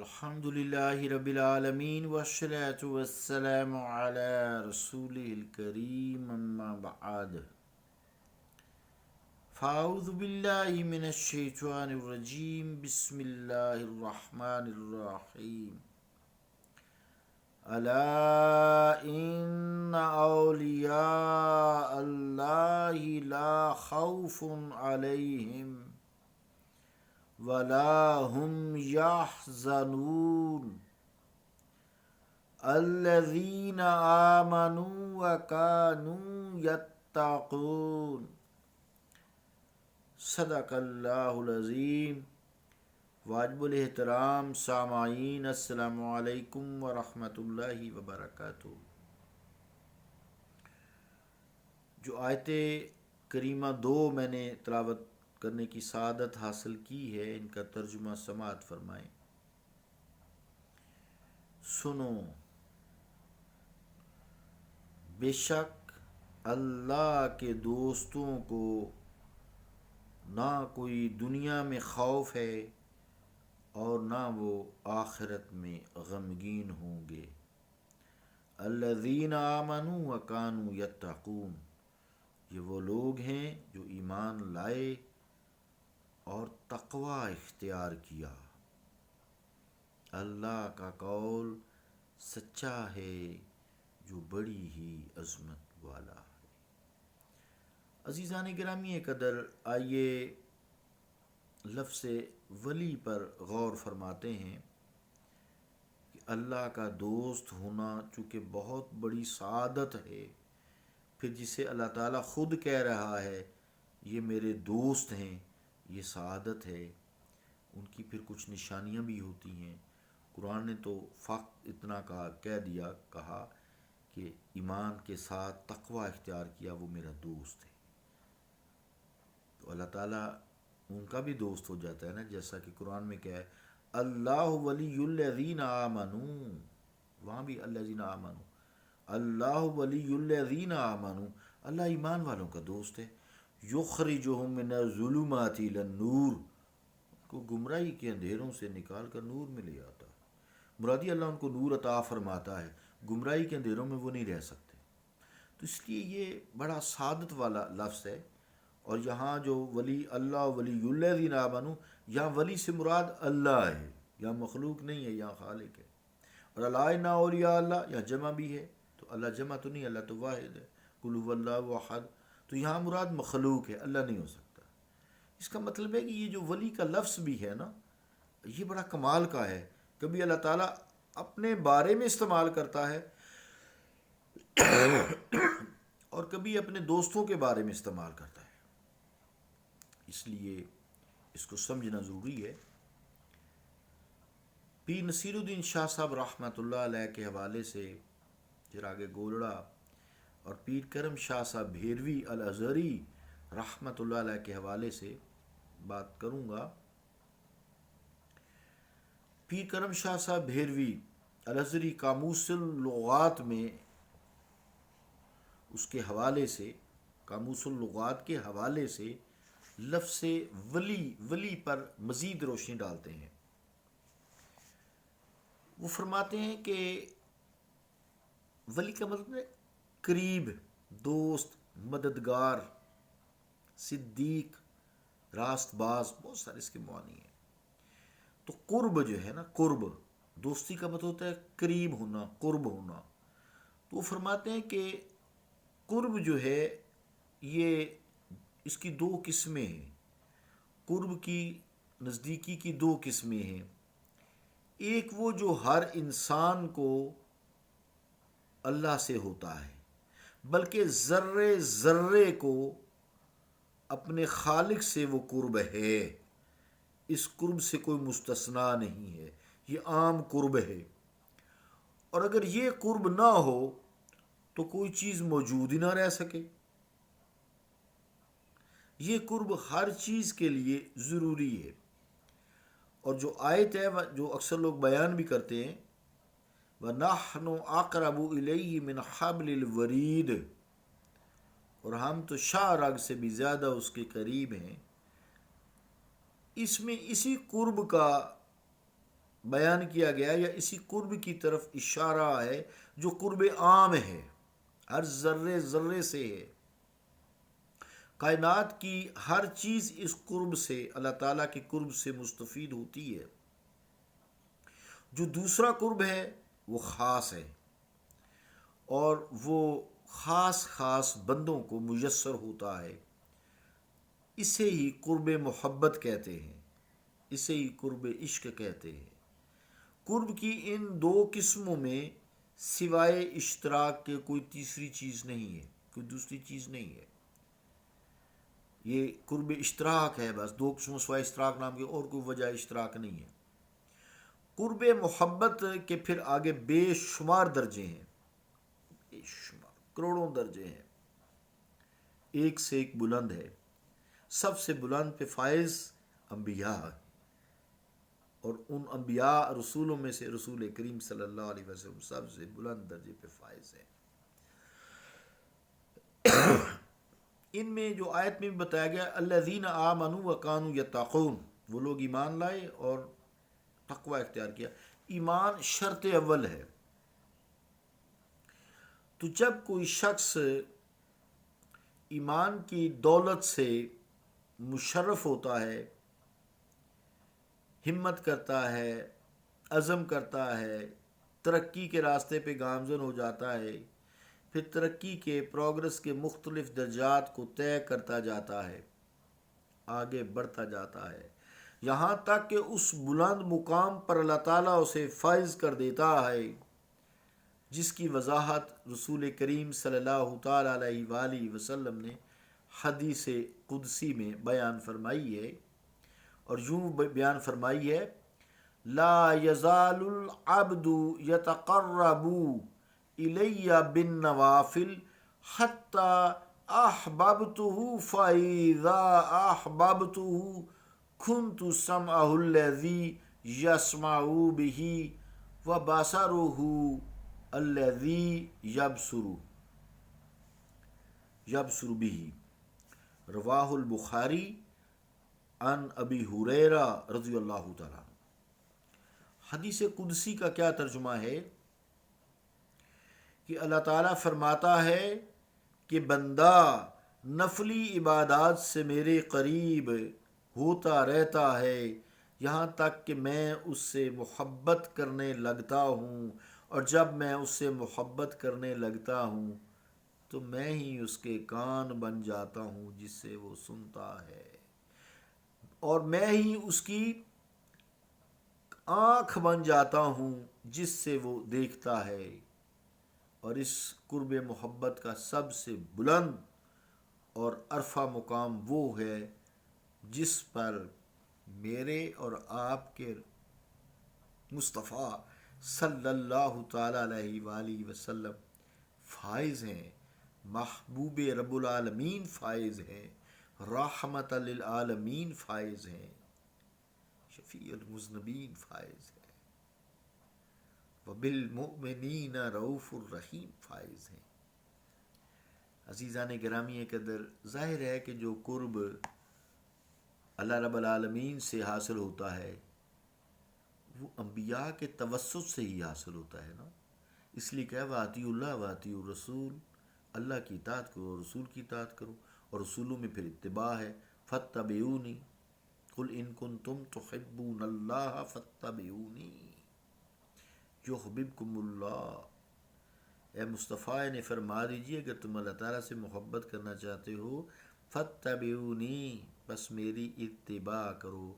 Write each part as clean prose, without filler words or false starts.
الحمد لله رب العالمين والصلاة والسلام على رسوله الكريم أما بعد فأعوذ بالله من الشيطان الرجيم بسم الله الرحمن الرحيم ألا إن أولياء الله لا خوف عليهم ولا هم يحزنون الذين آمنوا وكانوا يتقون صدق اللہ العظیم۔ واجب الاحترام سامعین، السلام علیکم ورحمۃ اللہ وبرکاتہ۔ جو آیت کریمہ دو میں نے تلاوت کرنے کی سعادت حاصل کی ہے، ان کا ترجمہ سماعت فرمائیں۔ سنو، بے شک اللہ کے دوستوں کو نہ کوئی دنیا میں خوف ہے اور نہ وہ آخرت میں غمگین ہوں گے۔ الذین آمنوا وکانوا یتقون، یہ وہ لوگ ہیں جو ایمان لائے اور تقوی اختیار کیا۔ اللہ کا قول سچا ہے جو بڑی ہی عظمت والا ہے۔ عزیزان گرامی قدر، آئیے لفظ ولی پر غور فرماتے ہیں کہ اللہ کا دوست ہونا چونکہ بہت بڑی سعادت ہے، پھر جسے اللہ تعالیٰ خود کہہ رہا ہے یہ میرے دوست ہیں، یہ سعادت ہے۔ ان کی پھر کچھ نشانیاں بھی ہوتی ہیں۔ قرآن نے تو فقط اتنا کہا کہ ایمان کے ساتھ تقوی اختیار کیا، وہ میرا دوست ہے۔ تو اللہ تعالیٰ ان کا بھی دوست ہو جاتا ہے نا، جیسا کہ قرآن میں کیا ہے، اللہ ولی الذین آمنوا، وہاں بھی الذین آمنوا، اللہ ولی الذین آمنوا، اللہ ایمان والوں کا دوست ہے۔ یخرجہم من الظلمات الی النور، کو گمراہی کے اندھیروں سے نکال کر نور میں لے آتا ہے۔ مرادی اللہ ان کو نور عطا فرماتا ہے، گمراہی کے اندھیروں میں وہ نہیں رہ سکتے۔ تو اس لیے یہ بڑا سعادت والا لفظ ہے۔ اور یہاں جو ولی اللہ ولی الذین آمنوا، یہاں ولی سے مراد اللہ ہے، یہاں مخلوق نہیں ہے، یہاں خالق ہے۔ اور الا ان اولیاء اللہ، یہاں جمع بھی ہے، تو اللہ جمع تو نہیں، اللہ تو واحد ہے، قل ھو اللہ احد، تو یہاں مراد مخلوق ہے، اللہ نہیں ہو سکتا۔ اس کا مطلب ہے کہ یہ جو ولی کا لفظ بھی ہے نا، یہ بڑا کمال کا ہے۔ کبھی اللہ تعالیٰ اپنے بارے میں استعمال کرتا ہے اور کبھی اپنے دوستوں کے بارے میں استعمال کرتا ہے۔ اس لیے اس کو سمجھنا ضروری ہے۔ پیر نصیر الدین شاہ صاحب رحمۃ اللہ علیہ کے حوالے سے چراغ گولڑا اور پیر کرم شاہ صاحب بھیروی الازہری رحمۃ اللہ علیہ کے حوالے سے بات کروں گا۔ پیر کرم شاہ صاحب بھیروی الازہری قاموس اللغات میں اس کے حوالے سے، قاموس اللغات کے حوالے سے لفظ ولی پر مزید روشنی ڈالتے ہیں۔ وہ فرماتے ہیں کہ ولی کا مطلب ہے قریب، دوست، مددگار، صدیق، راست باز، بہت سارے اس کے معنی ہیں۔ تو قرب جو ہے نا، قرب، دوستی کا مطلب ہوتا ہے قریب ہونا، قرب ہونا۔ تو وہ فرماتے ہیں کہ قرب جو ہے یہ اس کی دو قسمیں ہیں۔ قرب کی، نزدیکی کی دو قسمیں ہیں۔ ایک وہ جو ہر انسان کو اللہ سے ہوتا ہے، بلکہ ذرے ذرے کو اپنے خالق سے وہ قرب ہے، اس قرب سے کوئی مستثنا نہیں ہے، یہ عام قرب ہے۔ اور اگر یہ قرب نہ ہو تو کوئی چیز موجود ہی نہ رہ سکے۔ یہ قرب ہر چیز کے لیے ضروری ہے۔ اور جو آیت ہے جو اکثر لوگ بیان بھی کرتے ہیں، وَنَحْنُ أَقْرَبُ إِلَيْهِ مِنْ حَبْلِ الْوَرِيدِ، اور ہم تو شاہ رگ سے بھی زیادہ اس کے قریب ہیں۔ اس میں اسی قرب کا بیان کیا گیا یا اسی قرب کی طرف اشارہ ہے جو قرب عام ہے، ہر ذرے ذرے سے ہے۔ کائنات کی ہر چیز اس قرب سے، اللہ تعالیٰ کے قرب سے مستفید ہوتی ہے۔ جو دوسرا قرب ہے وہ خاص ہے، اور وہ خاص خاص بندوں کو میسر ہوتا ہے۔ اسے ہی قرب محبت کہتے ہیں، اسے ہی قرب عشق کہتے ہیں۔ قرب کی ان دو قسموں میں سوائے اشتراک کے کوئی تیسری چیز نہیں ہے، کوئی دوسری چیز نہیں ہے۔ یہ قرب اشتراک ہے، بس دو قسموں سوائے اشتراک نام کے اور کوئی وجہ اشتراک نہیں ہے۔ قرب محبت کے پھر آگے بے شمار درجے ہیں، بے شمار کروڑوں درجے ہیں، ایک سے ایک بلند ہے۔ سب سے بلند پہ فائز انبیاء، اور ان انبیاء رسولوں میں سے رسول کریم صلی اللہ علیہ وسلم سب سے بلند درجے پہ فائز ہے۔ ان میں جو آیت میں بھی بتایا گیا الذین آمنوا وکانوا یتقون، وہ لوگ ایمان لائے اور تقوی اختیار کیا۔ ایمان شرط اول ہے۔ تو جب کوئی شخص ایمان کی دولت سے مشرف ہوتا ہے، ہمت کرتا ہے، عزم کرتا ہے، ترقی کے راستے پہ گامزن ہو جاتا ہے، پھر ترقی کے پروگرس کے مختلف درجات کو طے کرتا جاتا ہے، آگے بڑھتا جاتا ہے، یہاں تک کہ اس بلند مقام پر اللہ تعالیٰ اسے فائز کر دیتا ہے، جس کی وضاحت رسول کریم صلی اللہ تعالیٰ علیہ وآلہ وسلم نے حدیث قدسی میں بیان فرمائی ہے، اور یوں بیان فرمائی ہے لا یزال العبد یتقرب الی بالنوافل حتی احببته فاذا احببته كنت سمعه الذي يسمع به وبصره الذي يبصر به، رواہ البخاری عن ابی ہریرہ رضی اللہ تعالیٰ عنہ۔ حدیث قدسی کا کیا ترجمہ ہے کہ اللہ تعالیٰ فرماتا ہے کہ بندہ نفلی عبادات سے میرے قریب ہوتا رہتا ہے یہاں تک کہ میں اس سے محبت کرنے لگتا ہوں، اور جب میں اس سے محبت کرنے لگتا ہوں تو میں ہی اس کے کان بن جاتا ہوں جس سے وہ سنتا ہے، اور میں ہی اس کی آنکھ بن جاتا ہوں جس سے وہ دیکھتا ہے۔ اور اس قرب محبت کا سب سے بلند اور عرفہ مقام وہ ہے جس پر میرے اور آپ کے مصطفیٰ صلی اللہ تعالیٰ علیہ وآلہ وسلم فائز ہیں، محبوب رب العالمین فائز ہیں، رحمت للعالمین فائز ہیں، شفیع المذنبین فائز ہیں، وبالمؤمنین رؤوف الرحیم فائز ہیں۔ عزیزان گرامی قدر، ظاہر ہے کہ جو قرب اللہ رب العالمین سے حاصل ہوتا ہے وہ انبیاء کے توسط سے ہی حاصل ہوتا ہے نا، اس لیے کہ واطیعوا اللہ واطیعوا الرسول، اللہ کی اطاعت کرو، رسول کی اطاعت کرو، اور رسولوں میں پھر اتباع ہے۔ فاتبعونی قل ان کنتم تحبون اللہ فاتبعونی یحببکم اللہ، اے مصطفیٰ نے فرما دیجئے اگر تم اللہ تعالیٰ سے محبت کرنا چاہتے ہو فاتبعونی، بس میری اتباع کرو،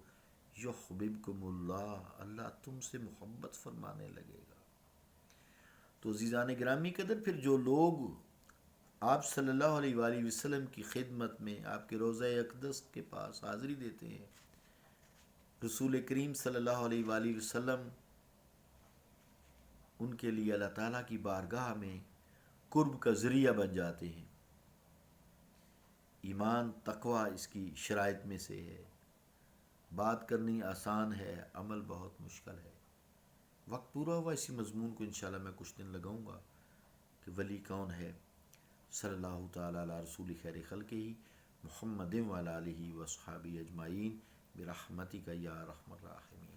یحببکم اللہ، اللہ تم سے محبت فرمانے لگے گا۔ تو عزیزان گرامی قدر، پھر جو لوگ آپ صلی اللہ علیہ وآلہ وسلم کی خدمت میں آپ کے روضہ اقدس کے پاس حاضری دیتے ہیں، رسول کریم صلی اللہ علیہ وآلہ وسلم ان کے لیے اللہ تعالیٰ کی بارگاہ میں قرب کا ذریعہ بن جاتے ہیں۔ ایمان تقوی اس کی شرائط میں سے ہے، بات کرنی آسان ہے، عمل بہت مشکل ہے۔ وقت پورا ہوا، اسی مضمون کو انشاءاللہ میں کچھ دن لگاؤں گا کہ ولی کون ہے۔ صلی اللہ تعالیٰ علی رسول خیر خلقہ محمد وعلی آلہ واصحابہ اجمعین برحمتک یا ارحم الراحمین۔